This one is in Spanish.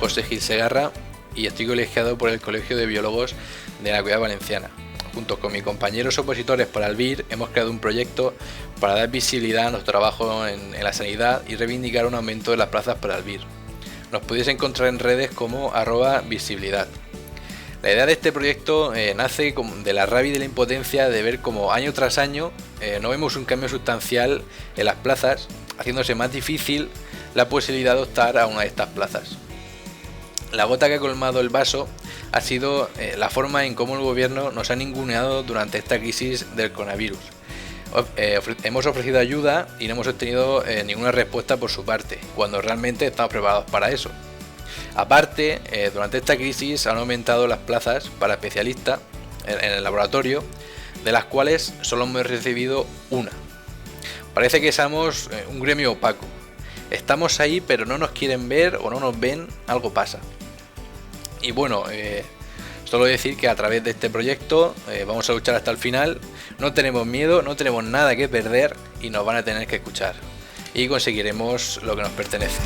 José Gil Segarra y estoy colegiado por el Colegio de Biólogos de la Comunidad Valenciana. Junto con mis compañeros opositores para el BIR hemos creado un proyecto para dar visibilidad a nuestro trabajo en la sanidad y reivindicar un aumento de las plazas para el BIR. Nos podéis encontrar en redes como @visibilidad. La idea de este proyecto nace de la rabia y de la impotencia de ver cómo año tras año no vemos un cambio sustancial en las plazas, haciéndose más difícil la posibilidad de optar a una de estas plazas. La gota que ha colmado el vaso ha sido la forma en cómo el gobierno nos ha ninguneado durante esta crisis del coronavirus. Hemos ofrecido ayuda y no hemos obtenido ninguna respuesta por su parte, cuando realmente estamos preparados para eso. Aparte, durante esta crisis han aumentado las plazas para especialistas en el laboratorio, de las cuales solo hemos recibido una. Parece que somos un gremio opaco. Estamos ahí, pero no nos quieren ver o no nos ven, algo pasa. Y bueno, solo decir que a través de este proyecto vamos a luchar hasta el final. No tenemos miedo, no tenemos nada que perder y nos van a tener que escuchar. Y conseguiremos lo que nos pertenece.